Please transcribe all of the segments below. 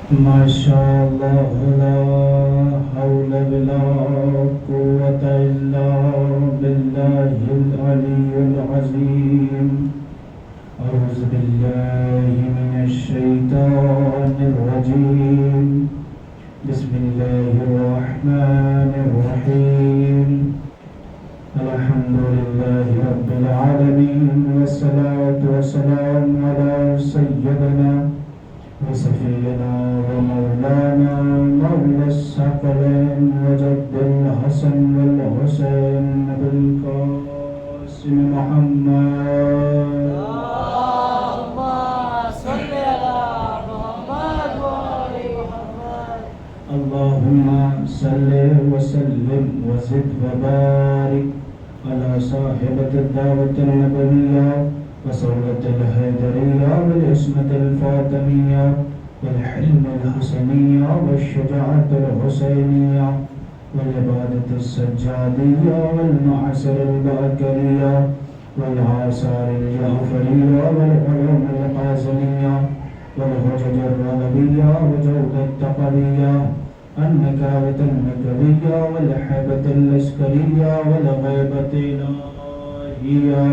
ما شاء الله لا حول ولا قوة إلا بالله العلي العظيم. أعوذ بالله من الشيطان الرجيم. بسم الله الرحمن الرحيم. الحمد لله رب العالمين، والصلاة والسلام على سيدنا وسفينا ومولانا مولى الثقلين وجد الحسن والحسين بالقاسم محمد. اللهم صل على محمد وآل محمد. اللهم صل وسلم وزد وبارك على صاحبة الدعوة النبوية وصولة الحيدرية والعصمة الفاطمية والحلم الحسنية والشجاعة الحسينية والعبادة السجادية والمعسر الباكرية والآثار الجعفرية والعلوم القاسمية والحجج الرغبية وجود التقوية النكاوة النكوية والحيبة العسكرية والغيبة الإلهية.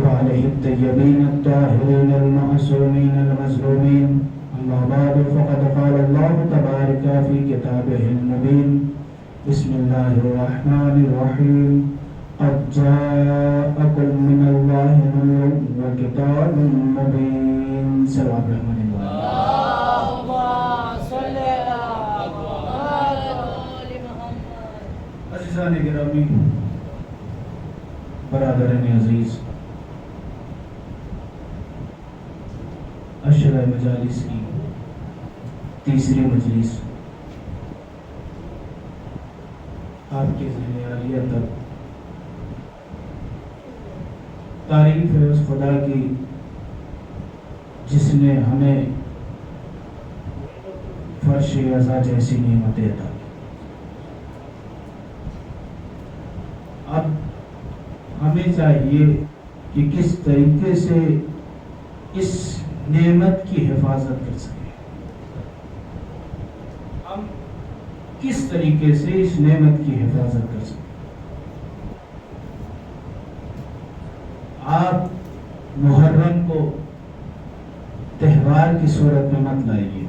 وعليه الطيبين الطاهرين المعصومين المظلومين. أما بعد، فقد قال الله تبارك في كتابه المبين: بسم الله الرحمن الرحيم. قد جاءكم من الله نور وكتاب مبين. صلوات رحمن الله. اللهم صل على محمد وآل محمد. عزیزان گرامی، برادران عزیز، عشرہ مجالس کی تیسری مجلس آپ کے ذہن عالیہ تک تعریف ہے اس خدا کی جس نے ہمیں فرش عزا جیسی نعمتیں عطا کی. اب ہمیں چاہیے کہ کس طریقے سے اس نعمت کی حفاظت کر سکیں. ہم کس طریقے سے اس نعمت کی حفاظت کر سکیں. آپ محرم کو تہوار کی صورت میں مت لائیے.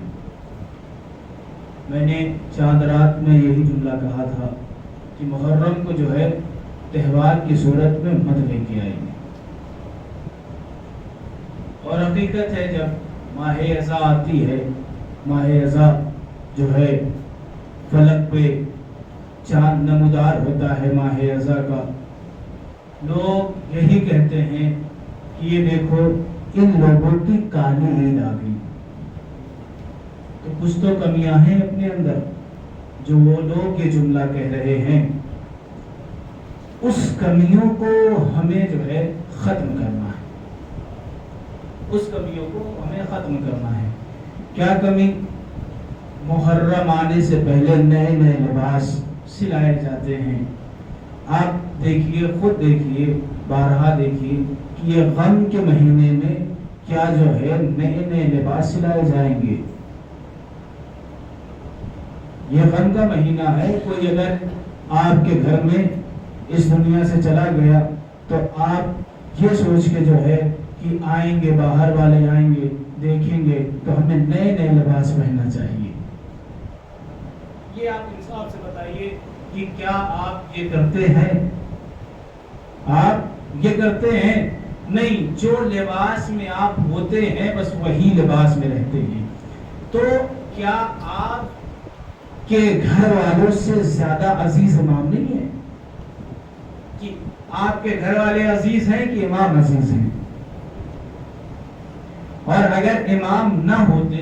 میں نے چاند رات میں یہی جملہ کہا تھا کہ محرم کو جو ہے تہوار کی صورت میں مت لے کے آئیے. اور حقیقت ہے جب ماہ اذا آتی ہے، ماہ اذا جو ہے فلک پہ چاند نمودار ہوتا ہے ماہ اذا کا، لوگ یہی کہتے ہیں کہ یہ دیکھو ان لوگوں کی کالی عید آ گئی. تو کچھ تو کمیاں ہیں اپنے اندر جو وہ لوگ یہ جملہ کہہ رہے ہیں. اس کمیوں کو ہمیں جو ہے ختم کرنا ہے. اس کمیوں کو ہمیں ختم کرنا ہے. کیا کمی؟ محرم آنے سے پہلے نئے نئے لباس سلائے جاتے ہیں. آپ دیکھیے، خود دیکھیے، بارہا دیکھیے کہ یہ غم کے مہینے میں کیا جو ہے نئے نئے لباس سلائے جائیں گے. یہ غم کا مہینہ ہے. کوئی اگر آپ کے گھر میں اس دنیا سے چلا گیا تو آپ یہ سوچ کے جو ہے کہ آئیں گے، باہر والے آئیں گے، دیکھیں گے تو ہمیں نئے نئے لباس پہننا چاہیے. یہ آپ انصاف سے بتائیے کہ کیا آپ یہ کرتے ہیں؟ آپ یہ کرتے ہیں؟ نہیں. جو لباس میں آپ ہوتے ہیں بس وہی لباس میں رہتے ہیں. تو کیا آپ کے گھر والوں سے زیادہ عزیز امام نہیں ہے؟ کہ آپ کے گھر والے عزیز ہیں کہ امام عزیز ہیں؟ اور اگر امام نہ ہوتے،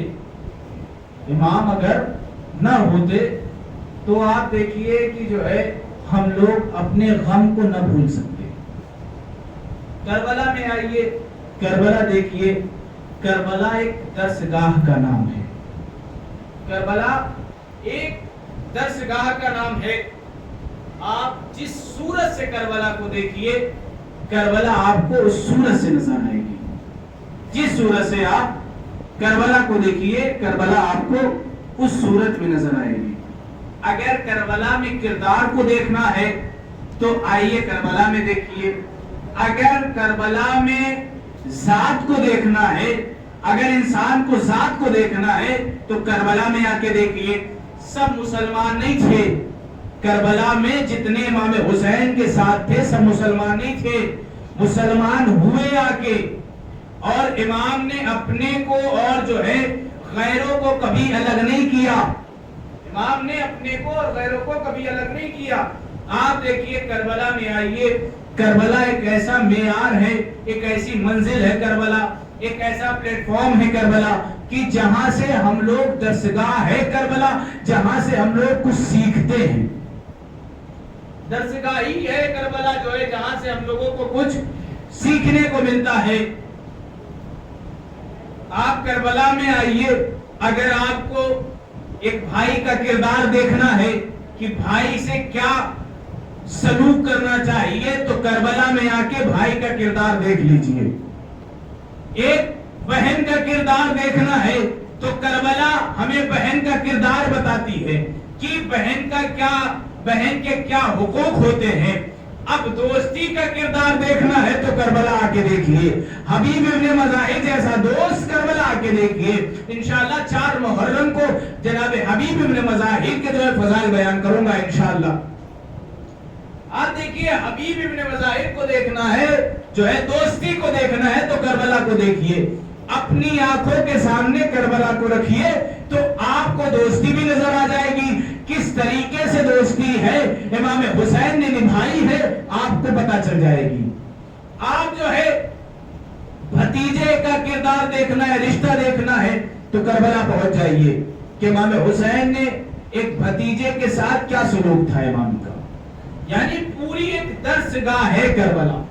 امام اگر نہ ہوتے تو آپ دیکھیے کہ جو ہے ہم لوگ اپنے غم کو نہ بھول سکتے. کربلا میں آئیے، کربلا دیکھیے. کربلا ایک درسگاہ کا نام ہے. کربلا ایک درسگاہ کا نام ہے. آپ جس صورت سے کربلا کو دیکھیے کربلا آپ کو اس صورت سے نظر آئے گی، جس صورت سے آپ کربلا کو دیکھیے کربلا آپ کو اس صورت میں نظر آئے گی۔ اگر کربلا میں کردار کو دیکھنا ہے تو آئیے کربلا میں دیکھیے، اگر کربلا میں ذات کو دیکھنا ہے، اگر انسان کو ذات کو دیکھنا ہے تو کربلا میں آ کے دیکھیے۔ سب مسلمان نہیں تھے کربلا میں، جتنے امام حسین کے ساتھ تھے سب مسلمان نہیں تھے، مسلمان ہوئے آ کے، اور امام نے اپنے کو اور جو ہے غیروں کو کبھی الگ نہیں کیا، امام نے اپنے کو اور غیروں کو کبھی الگ نہیں کیا۔ آپ دیکھیے کربلا میں آئیے، کربلا ایک ایسا معیار ہے، ایک ایسی منزل ہے کربلا، ایک ایسا پلیٹ فارم ہے کربلا کہ جہاں سے ہم لوگ درسگاہ ہے کربلا، جہاں سے ہم لوگ کچھ سیکھتے ہیں، درسگاہ ہی ہے کربلا جو ہے جہاں سے ہم لوگوں کو کچھ سیکھنے کو ملتا ہے۔ آپ کربلا میں آئیے، اگر آپ کو ایک بھائی کا کردار دیکھنا ہے کہ بھائی سے کیا سلوک کرنا چاہیے تو کربلا میں آ کے بھائی کا کردار دیکھ لیجئے۔ ایک بہن کا کردار دیکھنا ہے تو کربلا ہمیں بہن کا کردار بتاتی ہے کہ بہن کے کیا حقوق ہوتے ہیں۔ اب دوستی کا کردار دیکھنا ہے تو کربلا آ کے دیکھیے، حبیب ابن مظاہر جیسا دوست کربلا آ کے دیکھیے۔ انشاءاللہ 4 محرم کو جناب حبیب ابن مظاہر کے جو ہے فضائل بیان کروں گا انشاءاللہ۔ آپ دیکھیے حبیب ابن مظاہر کو دیکھنا ہے، جو ہے دوستی کو دیکھنا ہے تو کربلا کو دیکھیے، اپنی آنکھوں کے سامنے کربلا کو رکھیے تو آپ کو دوستی بھی نظر آ جائے گی، کس طریقے سے دوستی ہے امام حسین نے نبھائی ہے آپ کو پتا چل جائے گی۔ آپ جو ہے بھتیجے کا کردار دیکھنا ہے، رشتہ دیکھنا ہے تو کربلا پہنچ جائیے کہ امام حسین نے ایک بھتیجے کے ساتھ کیا سلوک تھا امام کا، یعنی پوری ایک درسگاہ ہے کربلا،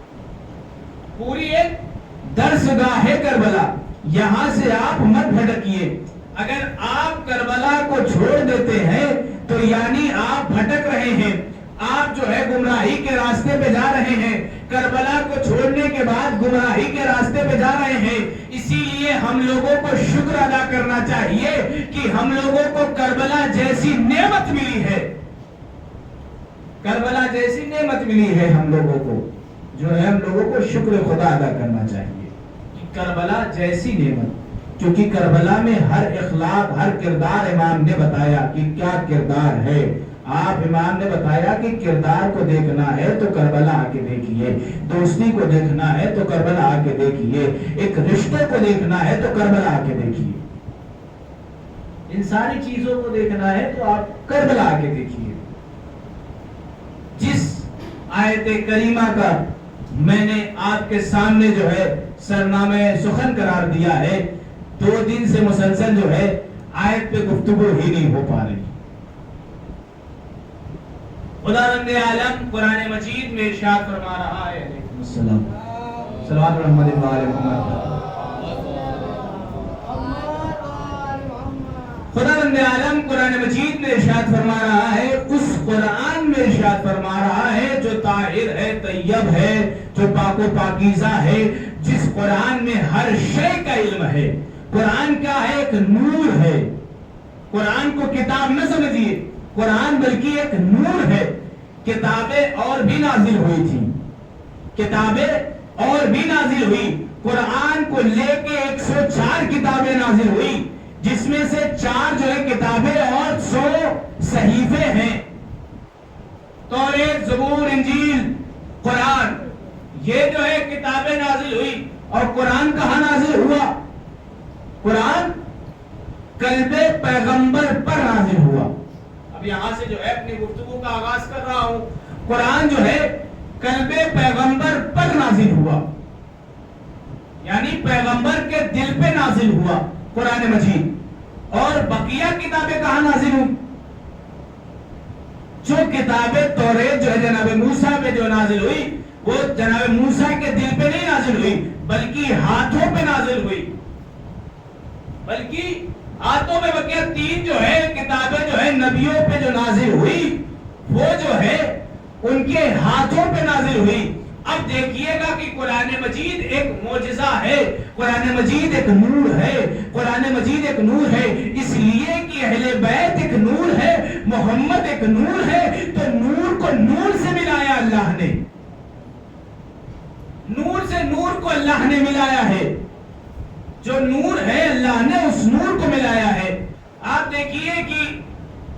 پوری ایک درسگاہ ہے کربلا۔ یہاں سے آپ مت بھٹکیے، اگر آپ کربلا کو چھوڑ دیتے ہیں تو یعنی آپ بھٹک رہے ہیں، آپ جو ہے گمراہی کے راستے پہ جا رہے ہیں، کربلا کو چھوڑنے کے بعد گمراہی کے راستے پہ جا رہے ہیں۔ اسی لیے ہم لوگوں کو شکر ادا کرنا چاہیے کہ ہم لوگوں کو کربلا جیسی نعمت ملی ہے، کربلا جیسی نعمت ملی ہے ہم لوگوں کو، جو ہے ہم لوگوں کو شکر خدا ادا کرنا چاہیے کہ کربلا جیسی نعمت، کیونکہ کربلا میں ہر اخلاق ہر کردار امام نے بتایا کہ کیا کردار ہے۔ آپ امام نے بتایا کہ کردار کو دیکھنا ہے تو کربلا آ کے دیکھیے، دوستی کو دیکھنا ہے تو کربلا آ کے دیکھیے، ایک رشتے کو دیکھنا ہے تو کربلا آ کے دیکھیے، ان ساری چیزوں کو دیکھنا ہے تو آپ کربلا آ کے دیکھیے۔ جس آیت کریمہ کا میں نے آپ کے سامنے جو ہے سرنامہ سخن قرار دیا ہے، 2 دن سے مسلسل جو ہے آیت پہ گفتگو ہی نہیں ہو پا رہی۔ خداوند عالم قرآن مجید میں ارشاد فرما رہا ہے، علیکم السلام، صلوات محمد و آل محمد۔ خداوند عالم قرآن مجید میں ارشاد فرما رہا ہے، اس قرآن میں ارشاد فرما رہا ہے جو طاہر ہے، طیب ہے، جو پاک و پاکیزہ ہے، جس قرآن میں ہر شے کا علم ہے۔ قرآن کیا ہے؟ ایک نور ہے۔ قرآن کو کتاب نہ سمجھیے، قرآن بلکہ ایک نور ہے۔ کتابیں اور بھی نازل ہوئی تھی، کتابیں اور بھی نازل ہوئی، قرآن کو لے کے 104 کتابیں نازل ہوئی، جس میں سے 4 جو ہے کتابیں اور 100 صحیفے ہیں، توریت، زبور، انجیل، قرآن، یہ جو ہے کتابیں نازل ہوئی۔ اور قرآن کہاں نازل ہوا؟ قرآن قلب پیغمبر پر نازل ہوا۔ اب یہاں سے جو ہے اپنی گفتگو کا آغاز کر رہا ہوں، قرآن جو ہے قلب پیغمبر پر نازل ہوا، یعنی پیغمبر کے دل پہ نازل ہوا قرآن مجید۔ اور بقیہ کتابیں کہاں نازل ہوئی؟ جو کتابیں توریت جو ہے جناب موسیٰ پہ جو نازل ہوئی، وہ جناب موسیٰ کے دل پہ نہیں نازل ہوئی بلکہ ہاتھوں پہ نازل ہوئی، بلکہ ہاتھوں پہ۔ بقیہ 3 جو ہے کتابیں جو ہے نبیوں پہ جو نازل ہوئی، وہ جو ہے ان کے ہاتھوں پہ نازل ہوئی۔ اب دیکھیے گا کہ قرآن مجید ایک معجزہ ہے، قرآن مجید ایک نور ہے، قرآن مجید ایک نور ہے، اس لیے کہ اہل بیت ایک نور ہے، محمد ایک نور ہے، تو نور کو نور سے ملایا اللہ نے، نور سے نور کو اللہ نے ملایا ہے، جو نور ہے اللہ نے اس نور کو ملایا ہے۔ آپ دیکھیے کہ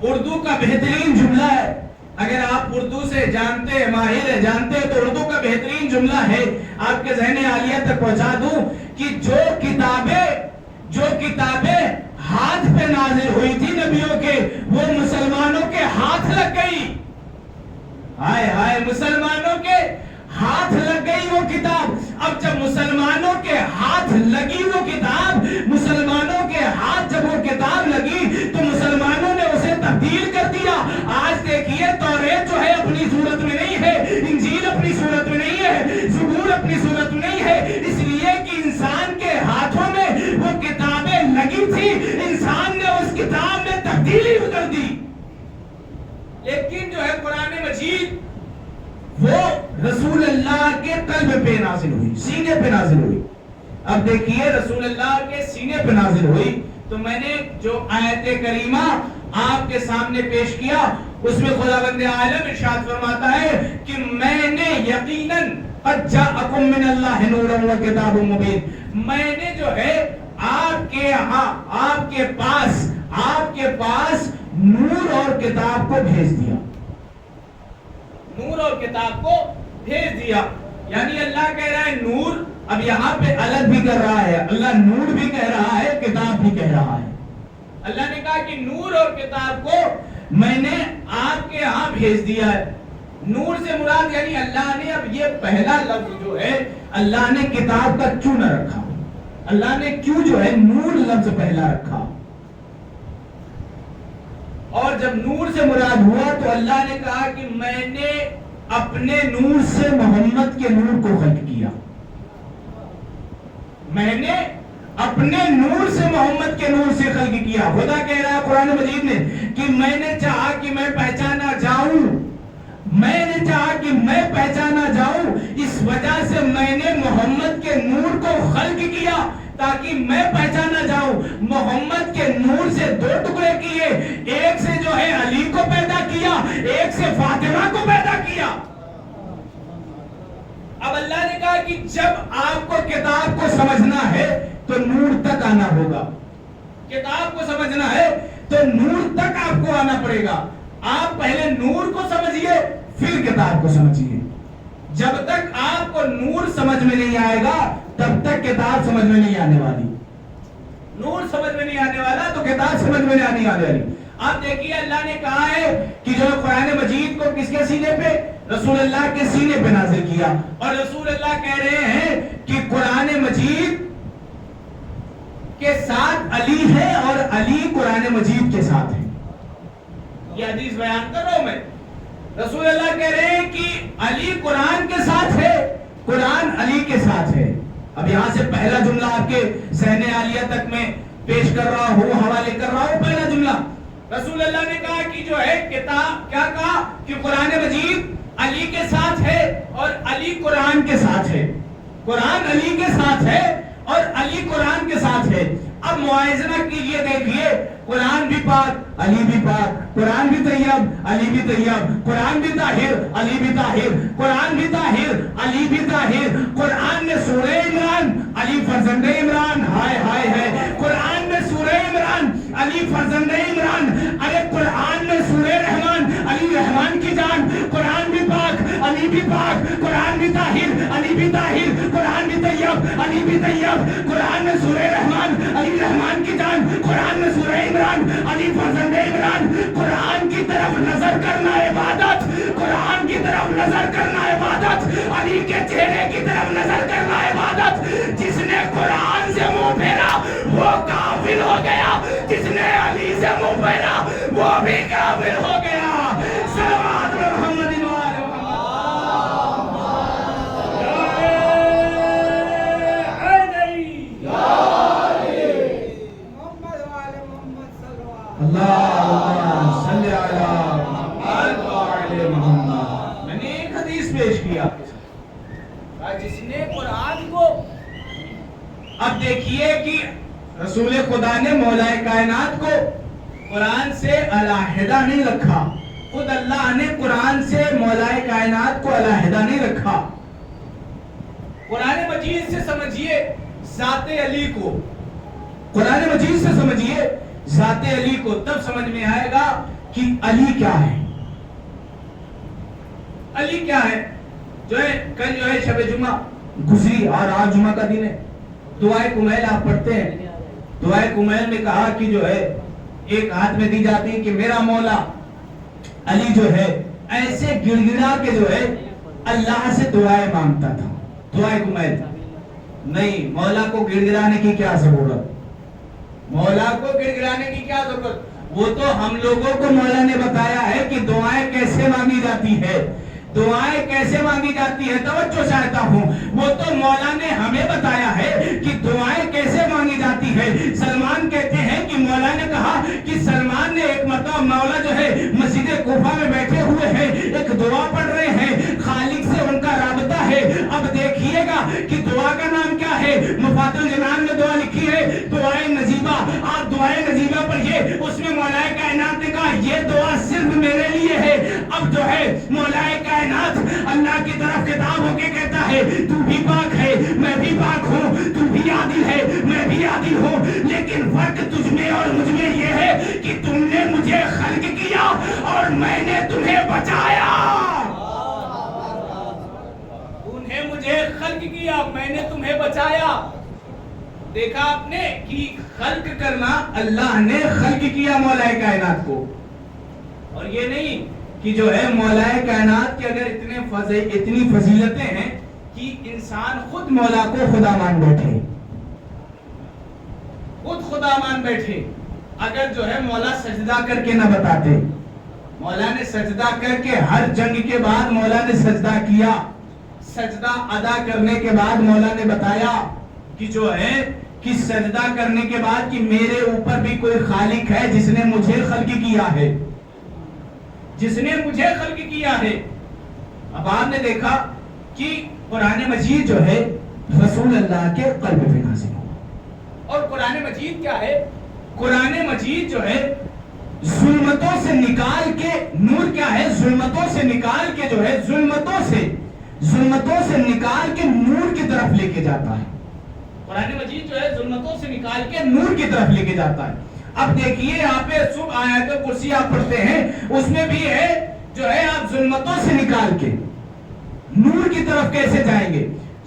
اردو کا بہترین جملہ ہے، اگر آپ اردو سے جانتے ہیں، ماہر ہے، جانتے ہیں، تو اردو کا بہترین جملہ ہے، آپ کے ذہن عالیہ تک پہنچا دوں کہ جو کتابیں ہاتھ پہ نازل ہوئی تھی نبیوں کے، وہ مسلمانوں کے ہاتھ لگ گئی، ہائے ہائے، مسلمانوں کے ہاتھ لگ گئی وہ کتاب۔ اب جب مسلمانوں کے ہاتھ لگی وہ کتاب، مسلمانوں کے ہاتھ جب وہ کتاب لگی تو مسلمانوں نے اسے تبدیل کر دیا۔ آج دیکھیے توریت جو ہے اپنی صورت میں نہیں ہے، انجیل اپنی صورت میں نہیں ہے، زبور اپنی صورت میں نہیں ہے، اس لیے کہ انسان کے ہاتھوں میں وہ کتابیں لگی تھی، انسان نے اس کتاب میں تبدیلی کر دی۔ لیکن جو ہے قرآن مجید وہ رسول اللہ کے قلب پہ نازل ہوئی، سینے پہ نازل ہوئی۔ اب دیکھیے رسول اللہ کے سینے پہ نازل ہوئی تو میں نے جو آیت کریمہ آپ کے سامنے پیش کیا اس میں خداوند عالم ارشاد فرماتا ہے کہ میں نے یقیناً قد جاءکم من اللہ نور و کتاب مبین، میں نے جو ہے آپ کے پاس نور اور کتاب کو بھیج دیا، نور اور کتاب کو بھیج دیا۔ یعنی اللہ کہہ رہا ہے نور، اب یہاں پہ الگ بھی کر رہا ہے، اللہ نور بھی کہہ رہا ہے، کتاب بھی کہہ رہا ہے۔ اللہ نے کہا کہ نور اور کتاب کو میں نے آپ کے ہاں بھیج دیا ہے۔ نور سے مراد یعنی اللہ نے، اب یہ پہلا لفظ جو ہے اللہ نے کتاب کا کیوں نہ رکھا، اللہ نے کیوں جو ہے نور لفظ پہلا رکھا؟ اور جب نور سے مراد ہوا تو اللہ نے کہا کہ میں نے اپنے نور سے محمد کے نور کو خلق کیا، میں نے اپنے نور سے محمد کے نور سے خلق کیا۔ خدا کہہ رہا ہے قرآن مجید میں کہ میں نے چاہا کہ میں پہچانا جاؤں، میں نے چاہا کہ میں پہچانا جاؤں، اس وجہ سے میں نے محمد کے نور کو خلق کیا تاکہ میں پہچانا جاؤں۔ محمد کے نور سے دو ٹکڑے کیے، ایک سے جو ہے علی کو پیدا کیا، ایک سے فاطمہ کو پیدا کیا۔ اب اللہ نے کہا کہ جب آپ کو کتاب کو سمجھنا ہے تو نور تک آنا ہوگا، کتاب کو سمجھنا ہے تو نور تک آپ کو آنا پڑے گا۔ آپ پہلے نور کو سمجھیے پھر کتاب کو سمجھیے۔ جب تک آپ کو نور سمجھ میں نہیں آئے گا تب تک کتاب سمجھ میں نہیں آنے والی، نور سمجھ میں نہیں آنے والا تو کتاب سمجھ میں نہیں آنے والی۔ آپ دیکھیے اللہ نے کہا ہے کہ جو قرآن مجید کو کس کے سینے پہ؟ رسول اللہ کے سینے پہ نازل کیا، اور رسول اللہ کہہ رہے ہیں کہ قرآن مجید کے ساتھ علی ہے اور علی قرآن مجید کے ساتھ ہے۔ یہ حدیث بیان کر رہا ہوں میں، رسول اللہ کہہ رہے ہیں کہ علی قرآن کے ساتھ ہے، قرآن علی کے ساتھ ہے۔ اب یہاں سے پہلا جملہ آپ کے ذہن عالیہ تک میں پیش کر رہا ہوں، حوالے کر رہا ہوں۔ پہلا جملہ رسول اللہ نے کہا کہ جو ہے کتاب، کیا کہا کہ قرآن مجید علی کے ساتھ ہے اور علی قرآن کے ساتھ ہے، قرآن علی کے ساتھ ہے اور علی قرآن کے ساتھ ہے۔ اب موازنہ کیجئے، دیکھیے قرآن بھی پاک علی بھی پاک، قرآن بھی طیب علی بھی طیب، قرآن بھی طاہر علی بھی طاہر، قرآن بھی طاہر علی بھی طاہر۔ قرآن میں سورہ عمران علی فرزند عمران، ہائے ہائے ہے، قرآن میں سورہ عمران علی فرزند عمران، ارے قرآن میں سورہ رحمان علی رحمان کی جان۔ قرآن بھی پاک علی بھی پاک، قرآن بھی طاہر علی بھی طاہر، قرآن بھی طیب علی بھی طیب۔ قرآن میں سورہ رحمان علی رحمان کی جان، قرآن میں سورہ عمران علی فرزند عمران۔ قرآن کی طرف نظر کرنا عبادت، قرآن کی طرف نظر کرنا عبادت، علی کے چہرے کی طرف نظر کرنا عبادت۔ جس نے قرآن سے منہ پھیرا وہ کافر ہو گیا، جس نے علی سے منہ پھیرا وہ بھی کافر ہو گیا۔ صلوات محمد اللہ صلی علی محمد۔ میں نے ایک حدیث پیش کی آپ کے ساتھ، اب دیکھیے کہ رسول خدا نے مولا کائنات کو قرآن سے علیحدہ نہیں رکھا، خود اللہ نے قرآن سے مولا کائنات کو علیحدہ نہیں رکھا۔ قرآن مجید سے سمجھیے ذات علی کو، قرآن مجید سے سمجھیے ذات علی کو، تب سمجھ میں آئے گا کہ علی کیا ہے، علی کیا ہے۔ جو ہے کل جو ہے شب جمعہ گزری اور آج جمعہ کا دن ہے، دعائے کمیل آپ پڑھتے ہیں، دعائے کمیل میں کہا کہ جو ہے ایک ہاتھ میں دی جاتی ہے کہ میرا مولا علی جو ہے ایسے گڑ گڑا کے جو ہے اللہ سے دعائیں مانگتا تھا۔ دعائے کمیل نہیں، مولا کو گڑ گڑانے کی کیا ضرورت، مولا کو گڑ گڑانے کی کیا ضرورت، وہ تو ہم لوگوں کو مولا نے بتایا ہے کہ دعائیں کیسے مانگی جاتی ہے، دعائیں کیسے مانگی جاتی ہے۔ توجہ چاہتا ہوں، وہ تو مولا نے ہمیں بتایا ہے کہ دعائیں کیسے مانگی جاتی ہے۔ سلمان کہتے ہیں کہ مولا نے کہا کہ سلمان نے ایک مرتبہ مولا جو ہے مسجد کوفہ میں بیٹھے ہوئے ہیں، ایک دعا پڑھ رہے ہیں، خالق سے ان کا رابطہ ہے۔ اب دیکھیے گا کہ دعا کا نام کیا ہے، مفات الجنان میں دعا لکھی ہے دعائے نجیبہ، آپ دعائے نجیبہ پڑھیے، اس میں مولا کائنات نے کہا یہ دعا صرف میرے لیے ہے۔ اب جو ہے مولا کائنات اللہ کی طرف خطاب ہو کے کہتا ہے تو بھی پاک ہے میں بھی پاک ہوں، تو بھی عادل ہے میں بھی عادل ہوں، لیکن فرق تجھ میں اور مجھ میں یہ ہے کہ تم نے مجھے خلق کیا اور میں نے تمہیں بچایا۔ انہیں مجھے خلق کیا، میں نے تمہیں بچایا۔ دیکھا آپ نے کہ خلق کرنا، اللہ نے خلق کیا مولا کائنات کو، اور یہ نہیں کہ جو ہے مولا کائنات کے اگر اتنی فضیلتیں ہیں کہ انسان خود مولا کو خدا مان بیٹھے، خود خدا مان بیٹھے۔ اگر جو ہے مولا سجدہ کر کے نہ بتاتے، مولا نے سجدہ کر کے، ہر جنگ کے بعد مولا نے سجدہ کیا، سجدہ ادا کرنے کے بعد مولا نے بتایا کہ جو ہے کہ سجدہ کرنے کے بعد کہ میرے اوپر بھی کوئی خالق ہے جس نے مجھے خلق کیا ہے، جس نے مجھے خلق کیا ہے۔ اب آپ نے دیکھا کہ قرآن مجید جو ہے رسول اللہ کے قلب پہ نازل ہوا، اور قرآن مجید کیا ہے، قرآن مجید جو ہے ظلمتوں سے نکال کے، نور کیا ہے، ظلمتوں سے نکال کے جو ہے ظلمتوں سے نکال کے نور کی طرف لے کے جاتا ہے۔ قرآن مجید جو ہے ظلمتوں سے نکال کے نور کی طرف لے کے جاتا ہے۔ اب دیکھیے یہاں پہ صبح آیت کرسی آپ پڑھتے ہیں، اس میں بھی ہے جو ہے آپ ظلمتوں سے نکال کے نور کی طرف کیسے جائیں گے،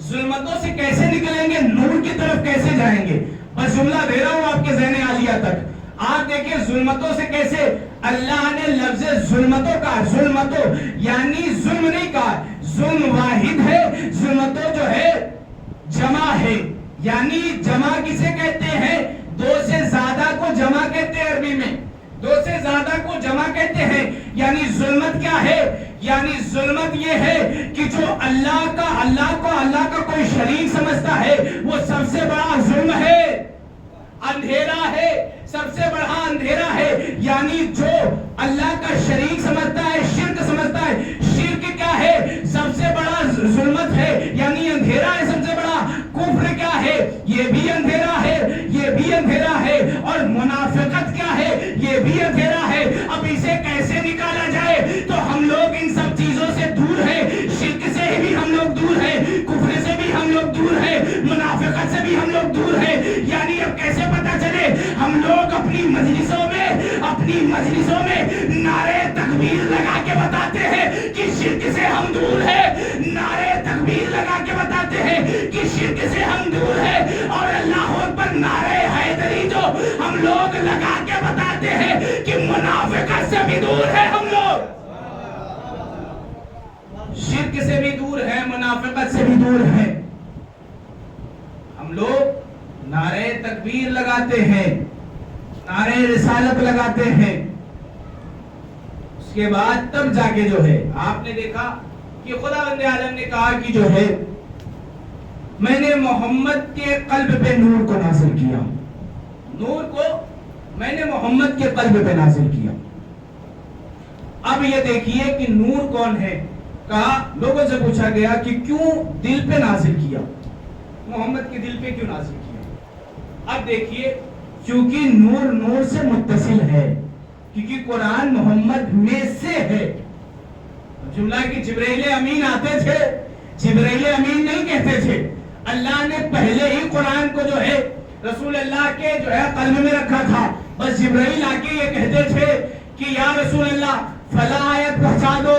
ظلمتوں سے کیسے نکلیں گے، نور کی طرف کیسے جائیں گے۔ بس جملہ دے رہا ہوں آپ کے ذہن عالیہ تک۔ آپ دیکھیں ظلمتوں سے کیسے اللہ نے لفظ ظلمتوں کا، ظلمتوں یعنی ظلم نہیں کہا، ظلم واحد ہے، ظلمتوں جو ہے جمع ہے، یعنی جمع کسے کہتے ہیں، دو سے زیادہ کو جمع کہتے ہیں، عربی میں دو سے زیادہ کو جمع کہتے ہیں۔ یعنی ظلمت کیا ہے، یعنی ظلمت یہ ہے کہ جو اللہ کا کوئی شریک سمجھتا ہے وہ سب سے بڑا ظلم ہے، اندھیرا ہے، سب سے بڑا اندھیرا ہے۔ یعنی جو اللہ کا شریک سمجھتا ہے، شرک سمجھتا ہے، شرک کیا ہے، سب سے بڑا ظلمت ہے، یعنی اندھیرا ہے سب سے بڑا۔ کفر کیا ہے، یہ بھی اندھیرا ہے، یہ بھی اندھیرا ہے، اور منافقت کیا ہے، یہ بھی اندھیرا ہے۔ اب اسے کیسے نکالا جائے، تو ہم لوگ ان سب چیزوں سے دور ہیں، شرک سے بھی ہم لوگ دور ہیں، کفر سے بھی ہم لوگ دور ہیں، منافقت سے بھی ہم لوگ دور ہیں۔ یعنی اب کیسے پتا چلے، ہم لوگ اپنی مجلسوں میں نعرے تکبیر لگا کے بتاتے ہیں کہ شرک سے ہم دور ہیں، نعرے تکبیر لگا کے بتاتے ہیں کہ شرک سے ہم دور ہیں، اور اللہ اکبر نعرے حیدری جو ہم لوگ لگا کے بتاتے ہیں کہ منافقت سے بھی دور ہے، ہم لوگ شرک سے بھی دور ہیں، منافقت سے بھی دور ہیں۔ ہم لوگ نعرے تکبیر لگاتے ہیں، نعرے رسالت لگاتے ہیں، اس کے بعد تب جا کے جو ہے آپ نے دیکھا کہ خداوند عالم نے کہا کہ جو ہے میں نے محمد کے قلب پہ نور کو نازل کیا، نور کو میں نے محمد کے قلب پہ نازل کیا۔ اب یہ دیکھیے کہ نور کون ہے، کہا لوگوں سے پوچھا گیا کہ کیوں دل پہ نازل کیا، محمد کے دل پہ کیوں نازل کیا، اب دیکھیے کیونکہ نور نور سے متصل ہے، کیونکہ قرآن محمد میں سے ہے. جملہ کہ جبرائیل امین آتے تھے، جبرائیل امین نہیں کہتے تھے. اللہ نے پہلے ہی قرآن کو جو ہے رسول اللہ کے جو ہے قلب میں رکھا تھا. بس جبرائیل آ کے یہ کہتے تھے کہ یا رسول اللہ فلاں آیت پہنچا دو،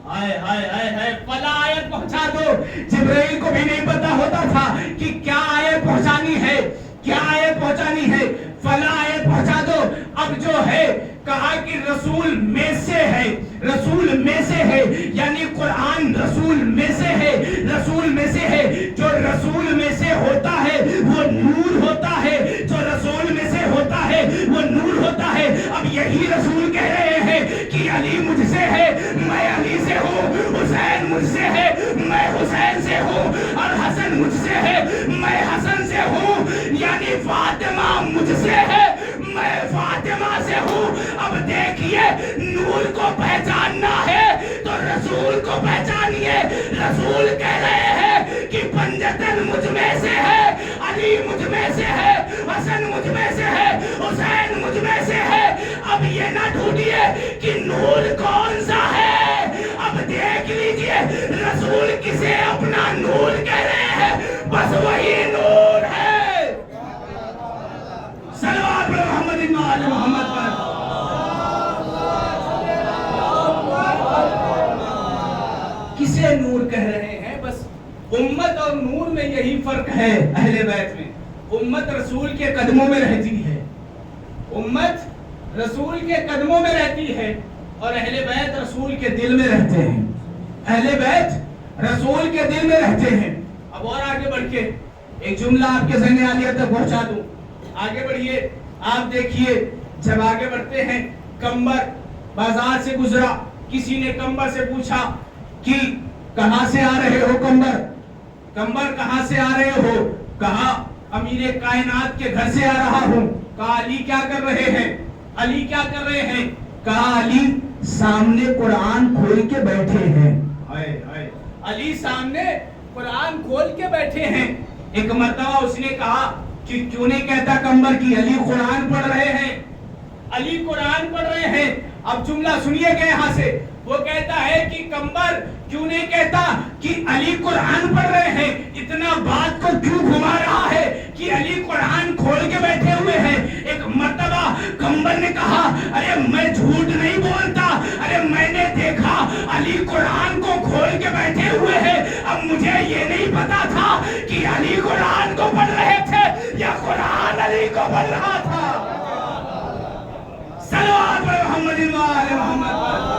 ہائے ہائے ہائے ہائے فلاں آیت پہنچا دو. جبرائیل کو بھی نہیں پتا ہوتا تھا کہ کیا آیت پہنچانی ہے، کیا آیت پہنچانی ہے. فلاں آیت پہنچا دو. اب جو ہے کہا کہ رسول میں سے ہے، رسول میں سے ہے، یعنی قرآن رسول میں سے ہے، رسول میں سے ہے. جو رسول میں سے ہوتا ہے وہ نور ہوتا ہے، جو رسول میں سے ہوتا ہے وہ نور ہوتا ہے. اب یہی رسول کہہ رہے ہیں کہ علی مجھ سے ہے، میں علی سے ہوں. حسین مجھ سے ہے، میں حسین سے ہوں. اور حسن مجھ سے ہے، میں حسن سے ہوں. یعنی فاطمہ مجھ سے ہے، میں فاطمہ سے ہوں. اب دیکھیے نور کو پہچاننا ہے تو رسول کو پہچانیے. رسول کہہ رہے ہیں کہ پنجتن مجھ میں سے ہے، علی مجھ میں سے ہے، حسن مجھ میں سے ہے، حسین مجھ میں سے ہے. اب یہ نہ ڈھونڈیے کہ نور کون سا ہے، اب دیکھ لیجئے رسول کسے اپنا نور کہہ رہے ہیں، بس وہی نور ہے. صلوات محمد محمد پر. کسے نور کہہ رہے ہیں؟ بس امت اور نور میں یہی فرق ہے. اہل بیت میں امت رسول کے قدموں میں رہتی ہے، امت رسول کے قدموں میں رہتی ہے، اور اہل بیت رسول کے دل میں رہتے ہیں. اہل بیت رسول کے دل میں رہتے ہیں. اب اور آگے بڑھ کے ایک جملہ آپ کے ذہن عالیہ تک پہنچا دوں. آگے بڑھیے. آپ دیکھیے جب آگے بڑھتے ہیں، کمبر بازار سے گزرا، کسی نے کمبر سے پوچھا کہ کہاں سے آ رہے ہو کمبر؟ کمبر کہاں سے آ رہے ہو؟ کہا امیر کائنات کے گھر سے آ رہا ہوں. کہا علی کیا کر رہے ہیں؟ علی کیا کر رہے ہیں؟ کہا علی سامنے قرآن کھول کے بیٹھے ہیں. علی سامنے قرآن کھول کے بیٹھے ہیں. ایک مرتبہ اس نے کہا کہ کیوں نہیں کہتا کمبر کی علی قرآن پڑھ رہے ہیں، علی قرآن پڑھ رہے ہیں. اب جملہ سنیے گا یہاں سے. وہ کہتا ہے کہ کمبر کیوں نہیں کہتا کہ علی قرآن پڑھ رہے ہیں؟ اتنا بات کو کیوں گھما رہا ہے کہ علی قرآن کھول کے بیٹھے ہوئے ہیں؟ ایک مرتبہ کمبر نے کہا ارے میں جھوٹ نہیں بولتا، ارے میں نے دیکھا علی قرآن کو کھول کے بیٹھے ہوئے ہیں. اب مجھے یہ نہیں پتا تھا کہ علی قرآن کو پڑھ رہے تھے یا قرآن علی کو پڑھ رہا تھا. صلوات محمد وآل محمد.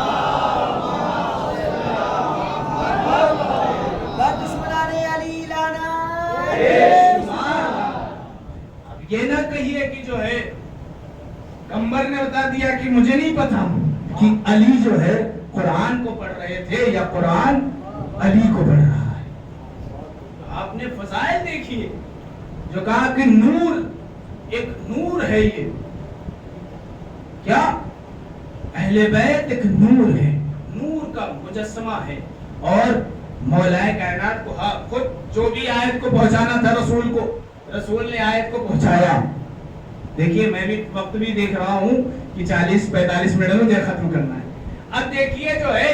یہ نہ کہیے کہ جو ہے کمبر نے بتا دیا کہ مجھے نہیں پتا کہ علی جو ہے قرآن کو پڑھ رہے تھے یا قرآن علی کو پڑھ رہا ہے. آپ نے فضائل دیکھیے جو کہا کہ نور، ایک نور ہے. یہ کیا اہل بیت ایک نور ہے، نور کا مجسمہ ہے. اور مولا کائنات کو خود جو بھی آیت کو پہنچانا تھا رسول کو، رسول نے آیت کو پہنچایا. دیکھیے میں بھی وقت بھی دیکھ رہا ہوں کہ 40-45 منٹ میں مجھے ختم کرنا ہے. اب دیکھیے جو ہے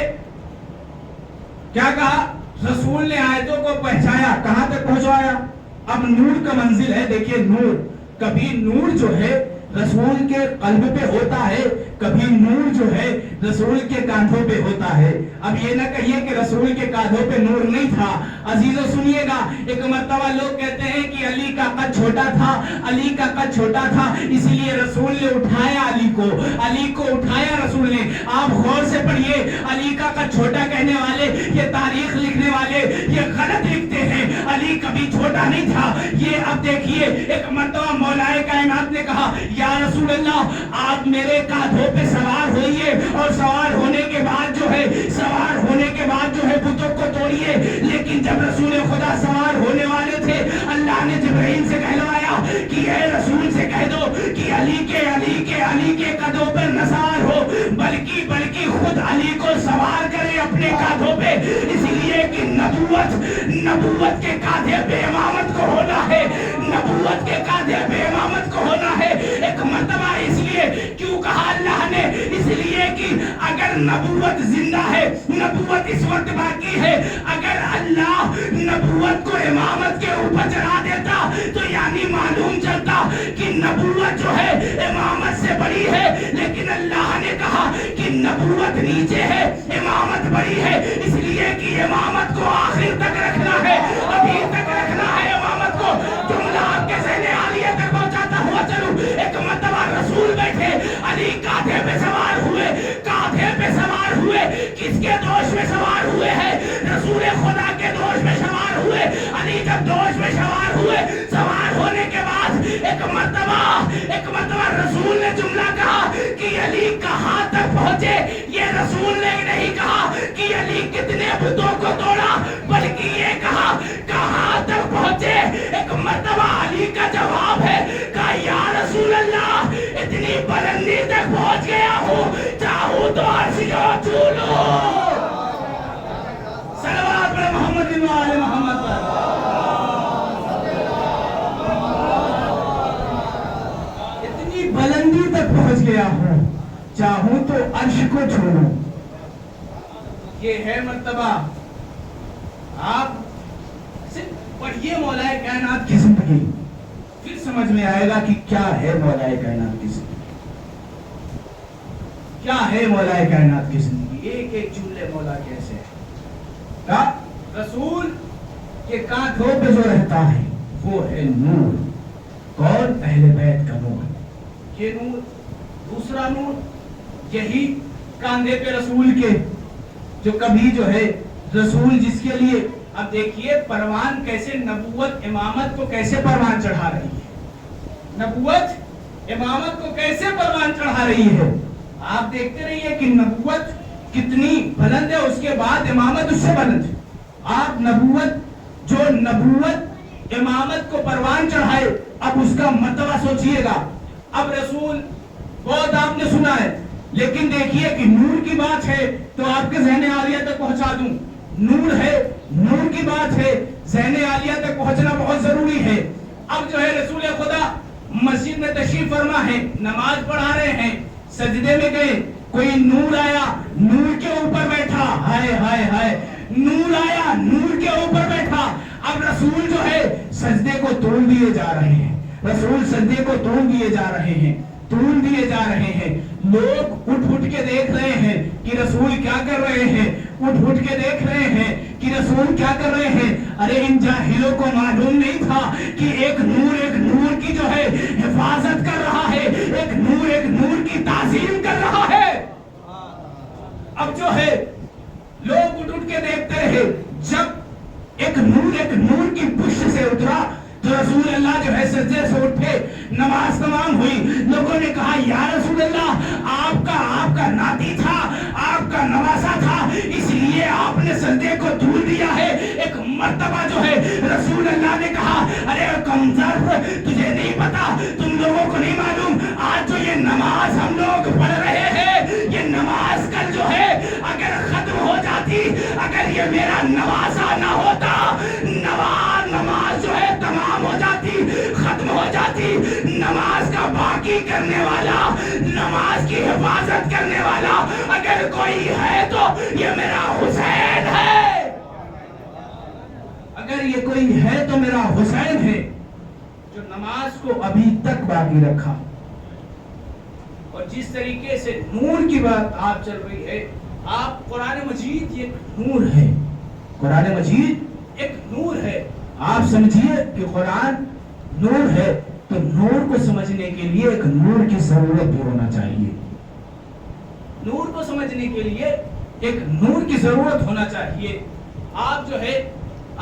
کیا کہا، رسول نے آیتوں کو پہنچایا. کہاں تک پہنچایا؟ اب نور کا منزل ہے. دیکھیے نور، کبھی نور جو ہے رسول کے قلب پہ ہوتا ہے، کبھی نور جو ہے رسول کے کاندھوں پہ ہوتا ہے. اب یہ نہ کہیے کہ رسول کے کاندھوں پہ نور نہیں تھا. عزیزو سنیے گا، ایک مرتبہ لوگ کہتے ہیں کہ علی کا قد چھوٹا تھا، علی کا قد چھوٹا تھا اس لیے رسول نے اٹھایا علی کو، علی کو اٹھایا رسول نے. آپ غور سے پڑھیے، علی کا قد چھوٹا کہنے والے، یہ تاریخ لکھنے والے یہ غلط لکھتے ہیں. علی کبھی چھوٹا نہیں تھا. یہ اب دیکھیے ایک مرتبہ مولا کائنات نے کہا یا رسول اللہ آپ میرے کاندھوں پہ سوار ہوئیے، اور سوار ہونے کے بعد جو ہے بتوں کو توڑیے. لیکن جب رسول خدا سوار ہونے والے تھے، اللہ نے جبرائیل سے کہلوایا کہ اے رسول سے کہہ دو کہ علی کے قدوں پر نہ سوار ہو، بلکہ خود علی کو سوار کرے اپنے کاندھوں پہ. اس لیے کہ نبوت کے کاندھے پہ امامت کو ہونا ہے، نبوت کے کاندھے پہ امامت نبوت زندہ ہے, نبوت اس وقت باقی ہے. اگر اللہ نبوت کو امامت کے اوپر چڑھا دیتا تو یعنی معلوم چلتا کہ نبوت جو ہے امامت سے بڑی ہے, لیکن اللہ نے کہا کہ نبوت نیچے ہے, امامت بڑی ہے, اس لیے کہ امامت کو آخر تک رکھنا ہے, ابھی تک رکھنا ہے امامت کو. جملہ آپ کے ذہن عالیہ تک پہنچاتا ہوا چلوں. ایک مرتبہ رسول بیٹھے, علی کاندھے پہ سوار ہوئے, کاندھے پہ سوار ہوئے, کس کے دوش میں سوار ہوئے ہیں؟ رسول خدا کے دوش میں سوار ہوئے. علی جب دوش میں سوار ہوئے, سوار ہونے کے بعد ایک مرتبہ رسول نے جملہ کہا کہ علی کہاں تک پہنچے. یہ رسول نے نہیں کہا کہ علی کتنے بتوں کو توڑا, بلکہ یہ کہا کہاں تک پہنچے. ایک مرتبہ علی کا جواب ہے, کہا یا رسول اللہ اتنی بلندی تک پہنچ گیا ہوں, چاہوں تو عرش کو چھو لوں. صلوات پر محمد و آل محمد پر. اتنی بلندی تک پہنچ گیا ہوں, چاہوں تو عرش کو چھو لوں. یہ ہے مرتبہ. آپ پڑھیے مولا کائنات کی زندگی, پھر سمجھ میں آئے گا کہ کیا ہے مولا کائنات کی زندگی, کیا ہے مولا کائنات کی زندگی. ایک ایک جملے مولا کیسے ہے. رسول کے کانٹھوں پہ جو رہتا ہے وہ ہے نور. کون؟ اہل بیت کا نور. یہ نور, دوسرا نور یہی کاندھے پہ رسول کے, جو کبھی جو ہے رسول جس کے لیے, اب دیکھیے پروان کیسے نبوت امامت کو کیسے پروان چڑھا رہی ہے, نبوت امامت کو کیسے پروان چڑھا رہی ہے. آپ دیکھتے رہیے کہ نبوت کتنی بلند ہے, اس کے بعد امامت اس سے بلند ہے. آپ نبوت, جو نبوت امامت کو پروان چڑھائے, اب اس کا مرتبہ سوچئے گا. اب رسول بہت آپ نے سنا ہے, لیکن دیکھیے کہ نور کی بات ہے تو آپ کے ذہن عالیہ تک پہنچا دوں. نور ہے, نور کی بات ہے, ذہن عالیہ تک پہنچنا بہت ضروری ہے. اب جو ہے رسول خدا مسجد میں تشریف فرما ہے, نماز پڑھا رہے ہیں, سجدے میں گئے, کوئی نور آیا, نور کے اوپر بیٹھا. ہائے ہائے ہائے, نور آیا, نور کے اوپر بیٹھا. اب رسول جو ہے سجدے کو توڑ دیے جا رہے ہیں, رسول سجدے کو توڑ دیے جا رہے ہیں, توڑ دیے جا رہے ہیں. لوگ اٹھ کے دیکھ رہے ہیں کہ رسول کیا کر رہے ہیں, اٹھ کے دیکھ رہے ہیں کہ رسول کیا کر رہے ہیں. ارے ان جاہلوں کو معلوم نہیں تھا کہ ایک نور کی جو ہے حفاظت کر رہا ہے, ایک نور کی تعظیم کر رہا ہے. اب جو ہے لوگ اٹھ کے دیکھتے رہے. جب ایک نور کی پشت سے اترا تو رسول اللہ جو ہے سجدے سے اٹھے, نماز تمام ہوئی. لوگوں نے کہا یا رسول اللہ آپ کا ناتی تھا, آپ کا نواسا تھا, اس لیے آپ نے سجدے کو توڑ دیا ہے. ایک مرتبہ جو ہے رسول اللہ نے کہا ارے کمزور, تجھے نہیں پتا, تم لوگوں کو نہیں معلوم, آج جو یہ نماز ہم لوگ پڑھ رہے ہیں, یہ نماز کل جو ہے اگر ختم ہو جاتی, اگر یہ میرا نواسا نہ ہوتا, نماز جو ہے تمام ہو جاتی, ختم ہو جاتی. نماز کا باقی کرنے والا, نماز کی حفاظت کرنے والا اگر کوئی ہے تو یہ میرا حسین ہے. اگر یہ کوئی ہے تو میرا حسین ہے, جو نماز کو ابھی تک باقی رکھا. اور جس طریقے سے نور کی بات آپ چل رہی ہے, آپ قرآن مجید ایک نور ہے, قرآن مجید ایک نور ہے. آپ سمجھیے کہ قرآن نور ہے تو نور کو سمجھنے کے لیے ایک نور کی ضرورت بھی ہونا چاہیے. نور کو سمجھنے کے لیے ایک نور کی ضرورت ہونا چاہیے. آپ جو ہے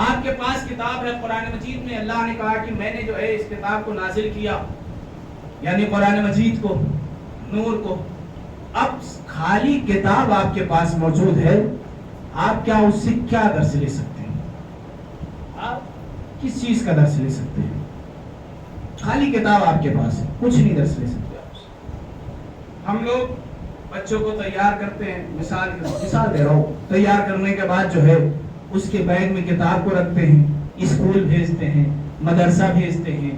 آپ کے پاس کتاب ہے قرآن مجید میں, اللہ نے کہا کہ میں نے جو ہے اس کتاب کو نازل کیا, یعنی قرآن مجید کو, نور کو. اب خالی کتاب آپ کے پاس موجود ہے, آپ کیا اس سے کیا درس لے سکتے ہیں؟ آپ کس چیز کا درس لے سکتے ہیں؟ خالی کتاب آپ کے پاس ہے, کچھ نہیں درس لے سکتے آپ سے. ہم لوگ بچوں کو تیار کرتے ہیں, مثال دے رہا ہوں, تیار کرنے کے بعد جو ہے اس کے بیگ میں کتاب کو رکھتے ہیں, اسکول بھیجتے ہیں, مدرسہ بھیجتے ہیں.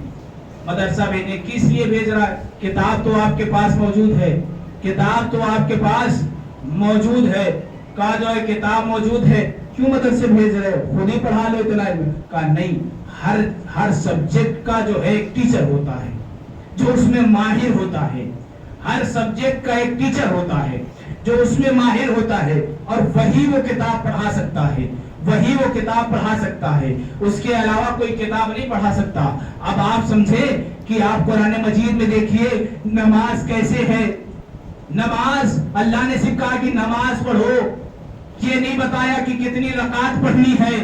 مدرسہ بھیجنے کس لیے بھیج رہا ہے؟ کتاب تو آپ کے پاس موجود ہے, کتاب تو آپ کے پاس موجود ہے, کہا جو ہے کتاب موجود ہے, کیوں مدرسے بھیج رہے ہو, خود ہی پڑھا لو اتنا علم. کہا نہیں, ہر سبجیکٹ کا جو ہے ایک ٹیچر ہوتا ہے جو اس میں ماہر ہوتا ہے. ہر سبجیکٹ کا ایک ٹیچر ہوتا ہے جو اس میں ماہر ہوتا ہے, اور وہی وہ کتاب پڑھا سکتا ہے, وہی وہ کتاب پڑھا سکتا ہے, اس کے علاوہ کوئی کتاب نہیں پڑھا سکتا. اب آپ سمجھے کہ آپ قرآن مجید میں دیکھیے نماز کیسے ہے. نماز اللہ نے صرف کہا کہ نماز پڑھو, یہ نہیں بتایا کہ کتنی رکعت پڑھنی ہے,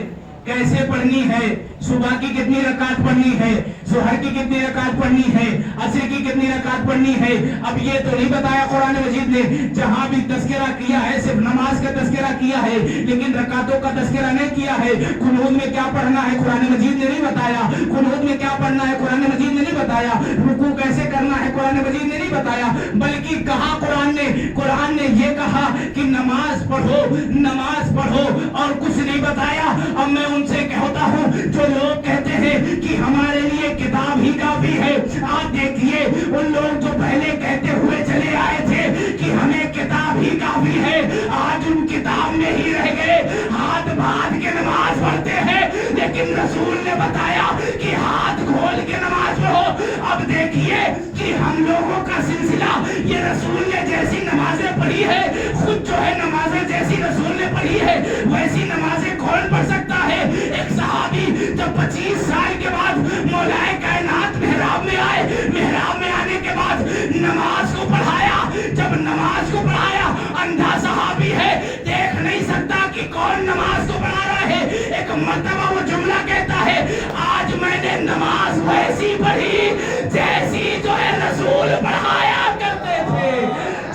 کیسے پڑھنی ہے, صبح کی کتنی رکعت پڑھنی ہے, ظہر کی کتنی رکعت پڑھنی ہے, عصر کی کتنی رکعت پڑھنی ہے. اب یہ تو نہیں بتایا قرآن مجید نے. جہاں بھی تذکرہ کیا ہے صرف نماز کا تذکرہ کیا ہے, لیکن رکعتوں کا تذکرہ نہیں کیا ہے. قنوت میں کیا پڑھنا ہے قرآن مجید نے نہیں بتایا, قنوت میں کیا پڑھنا ہے قرآن مجید نے نہیں بتایا, رکوع کیسے کرنا ہے قرآن مجید نے نہیں بتایا, بلکہ کہا قرآن نے یہ کہا کہ نماز پڑھو, نماز پڑھو, اور کچھ نہیں بتایا. اب میں ان سے کہتا ہوں جو لوگ کہتے ہیں کہ ہمارے لیے کتاب ہی کافی ہے, آپ دیکھیے ان لوگ جو پہلے کہتے ہوئے چلے آئے تھے کہ ہمیں کتاب ہی کافی ہے, آج ان کتاب میں ہی رہ گئے, ہاتھ باندھ کے نماز پڑھتے ہیں, لیکن رسول نے بتایا کہ ہاتھ کھول کے نماز پڑھو. اب دیکھیے کہ ہم لوگوں کا سلسلہ, یہ رسول نے جیسی نمازیں پڑھی ہے, خود جو ہے نمازیں جیسی رسول نے پڑھی ہے ویسی نمازیں کون پڑھ سکتا ہے. ایک صحابی جب 25 سال کے بعد مولا کائنات محراب میں آئے, محراب میں آنے کے بعد نماز کو پڑھایا. جب نماز کو پڑھایا, اندھا صحابی ہے, دیکھ نہیں سکتا کہ کون نماز کو پڑھا رہا ہے. ایک مرتبہ وہ جملہ کہتا ہے, آج میں نے نماز ویسی پڑھی جیسی جو ہے رسول پڑھایا کرتے تھے.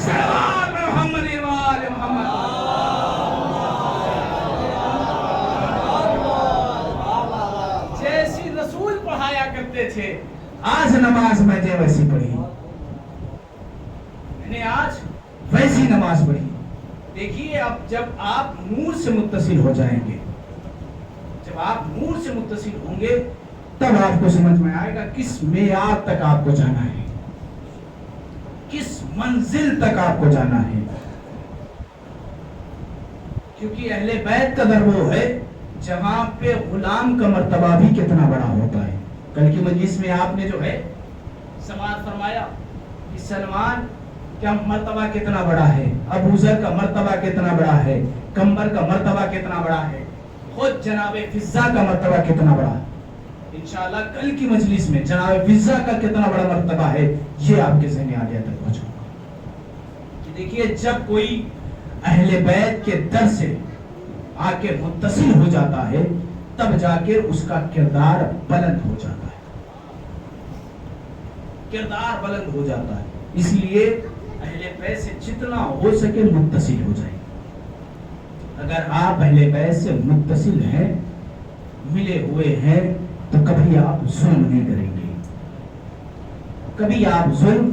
صلوات محمد وآل محمد. جیسی رسول پڑھایا کرتے تھے, آج نماز میں نے ویسی پڑھی, میں نے آج ویسی نماز پڑھی. دیکھیے اب جب آپ نور سے متصل ہو جائیں گے, جب آپ نور سے متصل ہوں گے تب آپ کو سمجھ میں آئے گا کس معیار تک آپ کو جانا ہے, کس منزل تک آپ کو جانا ہے. کیونکہ اہل بیت کا در وہ ہے جہاں پہ غلام کا مرتبہ بھی کتنا بڑا ہوتا ہے. کل کی مجلس میں آپ نے جو ہے سماعت فرمایا کہ سلمان کا مرتبہ کتنا بڑا ہے, ابو ذر کا مرتبہ کتنا بڑا ہے, کمبر کا مرتبہ کتنا بڑا ہے, خود جناب فضہ کا مرتبہ کتنا بڑا ہے. انشاءاللہ کل کی مجلس میں جناب فضہ کا کتنا بڑا مرتبہ ہے یہ آپ کے ذہن عالیہ تک پہنچاؤں گا. دیکھیے جب کوئی اہل بیت کے در سے آ کے متصل ہو جاتا ہے تب جا کے اس کا کردار بلند ہو جاتا ہے, کردار بلند ہو جاتا ہے. اس لیے اہل بیت سے جتنا ہو سکے متصل ہو جائے. اگر آپ اہل بیت سے متصل ہیں, ملے ہوئے ہیں, تو کبھی آپ ظلم نہیں کریں گے, کبھی آپ ظلم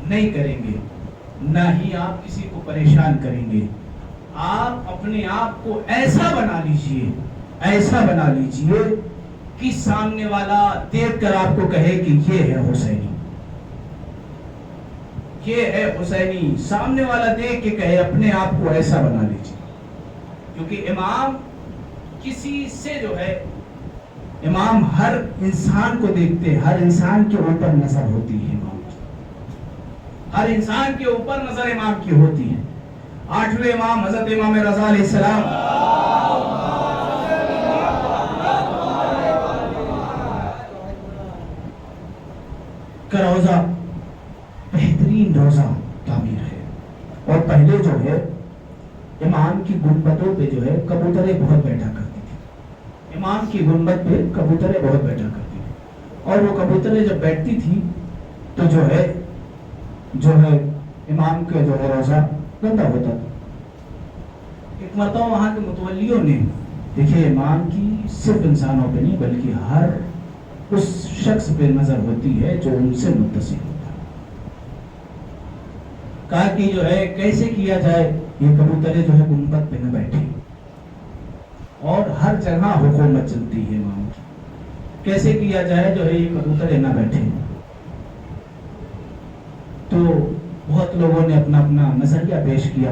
نہیں کریں گے, نہ ہی آپ کسی کو پریشان کریں گے. آپ اپنے آپ کو ایسا بنا لیجئے, ایسا بنا لیجئے کہ سامنے والا دیکھ کر آپ کو کہے کہ یہ ہے حسینی, یہ ہے حسینی. سامنے والا دیکھ کے کہے, اپنے آپ کو ایسا بنا لیجئے. کیونکہ امام کسی سے جو ہے, امام ہر انسان کو دیکھتے, ہر انسان کے اوپر نظر ہوتی ہے امام کی, ہر انسان کے اوپر نظر امام کی ہوتی ہے. 8ویں امام حضرت امام رضا علیہ السلام کا روضہ بہترین روضہ تعمیر ہے, اور پہلے جو ہے امام کی گنبدوں پہ جو ہے کبوتریں بہت بیٹھا کرتی تھی. امام کی گنبد پہ کبوتریں بہت بیٹھا کرتی تھی, اور وہ کبوتریں جب بیٹھتی تھی تو جو ہے امام کے جو ہے روضہ گندا ہوتا تھا. ایک مرتبہ وہاں کے متولیوں نے, دیکھیں امام کی صرف انسانوں پہ نہیں بلکہ ہر اس شخص پہ نظر ہوتی ہے جو ان سے متصل ہوتا ہے, کہا کہ جو ہے کیسے کیا جائے, یہ کبوتریں جو ہے گنبد پہ نہ بیٹھیں, اور ہر جگہ حکومت چلتی ہے امام کی, کیسے کیا جائے جو ہے یہ کبوتریں نہ بیٹھیں. تو بہت لوگوں نے اپنا اپنا نظریہ پیش کیا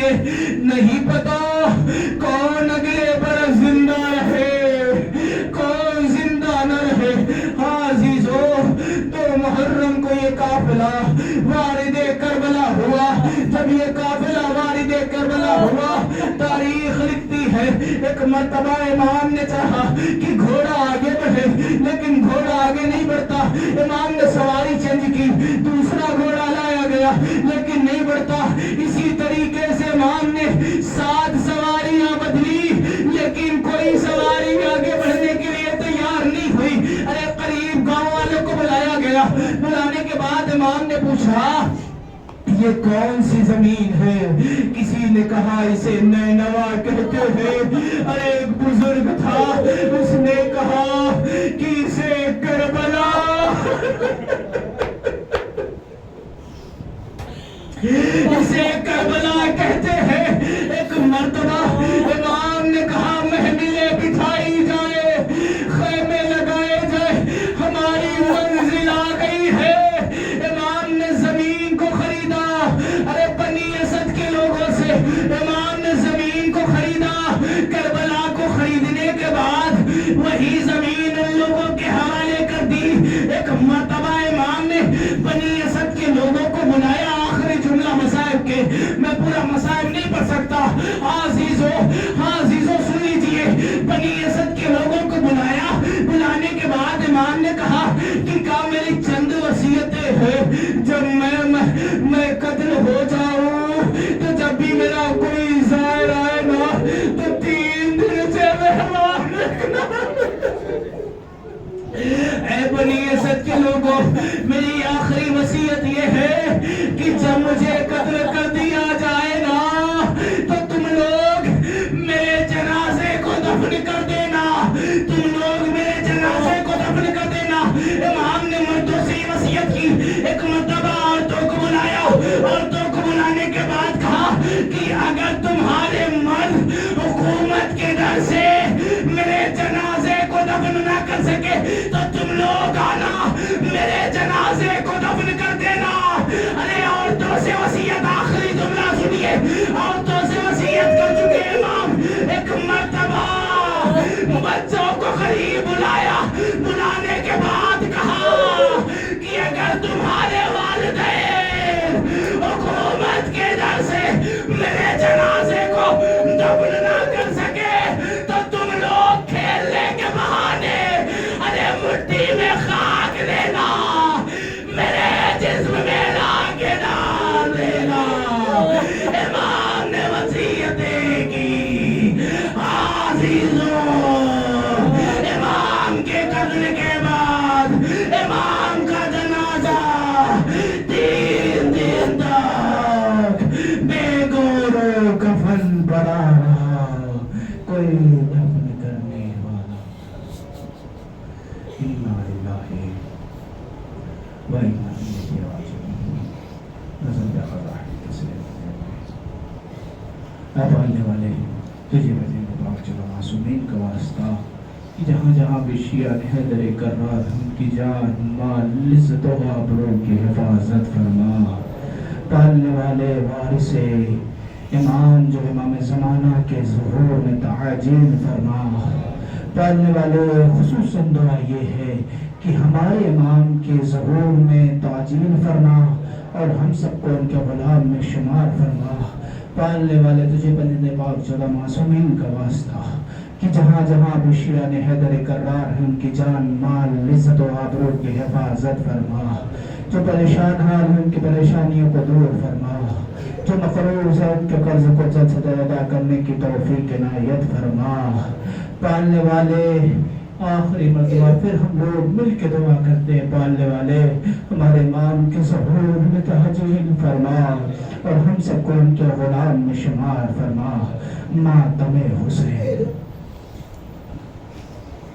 لیے نہیں پتا کون اگلے برس زندہ رہے کون زندہ نہ رہے. ہاں عزیزو، تو محرم کو یہ قافلہ وارد کربلا ہوا. جب یہ قافلہ وارد کربلا ہوا، تاریخ لکھتی ہے ایک مرتبہ امام نے چاہا کہ گھوڑا آگے بڑھے، لیکن گھوڑا آگے نہیں بڑھتا. امام نے سواری چینج کی، دوسرا گھوڑا لایا گیا لیکن نہیں بڑھتا. اسی طریقے سے امام نے 7 سواریاں بدلی لیکن کوئی سواری آگے بڑھنے کے لیے تیار نہیں ہوئی. ارے قریب گاؤں والوں کو بلایا گیا. بلانے کے بعد امام نے پوچھا یہ کون سی زمین ہے؟ کسی نے کہا اسے نینوا کہتے ہیں. ارے ایک بزرگ تھا، اس نے کہا کہ اسے کربلا اسے کربلا کہتے ہیں. ایک مرتبہ امام نے کہا محملیں بٹھائی جائے، خیمے لگائے جائے، ہماری منزل آ گئی ہے. امام نے زمین کو خریدا. ارے بنی اسد کے لوگوں سے امام نے زمین کو خریدا. کربلا کو خریدنے کے بعد وہی زمین ان لوگوں کے حوالے کر دی. ایک مرتبہ امام نے بنی اسد کے لوگوں کو بلایا. آخری جملہ مصائب کے، میں پورا مصائب نہیں پڑھ سکتا. ہاں عزیزو سن لیجئے. بنی اسد کے لوگوں کو بلایا. بلانے کے بعد امام نے کہا کہ کیا میری چند وصیتیں ہیں، جب میں قتل ہو جاؤں تو جب بھی میرا کوئی زائر آئے نا تو 3 دن سے مہمان رکھنا. اے بنی اسد کے لوگوں، میری آخری وصیت یہ ہے کہ جب مجھے قتل کر دیا جائے نا تو تم لوگ میرے جنازے کو دفن کر دینا. تم لوگ میرے جنازے کو دفن کر دینا. امام نے مردوں سے وصیت کی. ایک مرتبہ عورتوں کو بلایا. عورتوں کو بلانے کے بعد کہا کہ اگر تمہارے مرد حکومت کے ڈر سے میرے جنازے کو دفن نہ کر سکے تو تم لوگ آنا، میرے جنازے کو دفن کر دینا. ارے عورتوں سے وصیت، آخری جملہ سنیے. عورتوں سے وصیت کر چکے امام. ایک مرتبہ بچوں کو قریب بلایا. بلانے کے بعد کہا کہ اگر تمہارے والدین حکومت کے ڈر سے میرے جنازے کو دفن نہ کر سکے تو تم لوگ کھیلنے کے بہانے ارے مٹی میں خاک لینا، میرے جسم میں لاکے ڈال دینا. امام نے وصیتیں کی. عزیزوں، امام کے قتل کے بعد امام کا جنازہ 3 دن تک بے گور و کفن پڑا رہا، کوئی دفن کرنے والا. انا للہ و انا الیہ راجعون. نظر قضا اے پالنے والے، تجھے وزیر پاک چلو معصومین کا واسطہ کہ جہاں جہاں بھی شیعہ حیدر کرار ان کی جان مال عزت و آبرو کی حفاظت فرما. پالنے والے وارث امام جو امام زمانہ کے ظہور میں تعجیل فرما. پالنے والے خصوصاً دعا یہ ہے کہ ہمارے امام کے ظہور میں تعجیل فرما اور ہم سب کو ان کے غلام میں شمار فرما. پالنے والے تجھے بندے پاک چودہ معصومین کا واسطہ کہ جہاں جہاں بھی شیعہ حیدر کرار ہیں ان کی جان مال عزت و آبرو کی حفاظت فرما. جو پریشان حال ہیں ان کی پریشانیوں کو دور فرما. جو مقروض ہے ان کے قرض کو جلد سے جلد ادا کرنے کی توفیق عنایت فرما. پالنے والے آخری مرتبہ پھر ہم لوگ مل کے دعا کرتے ہیں. پالنے والے ہمارے امام کے ظہور میں تحجیل فرما اور ہم سب کو ان کے غلام میں شمار فرما. ماتم حسین.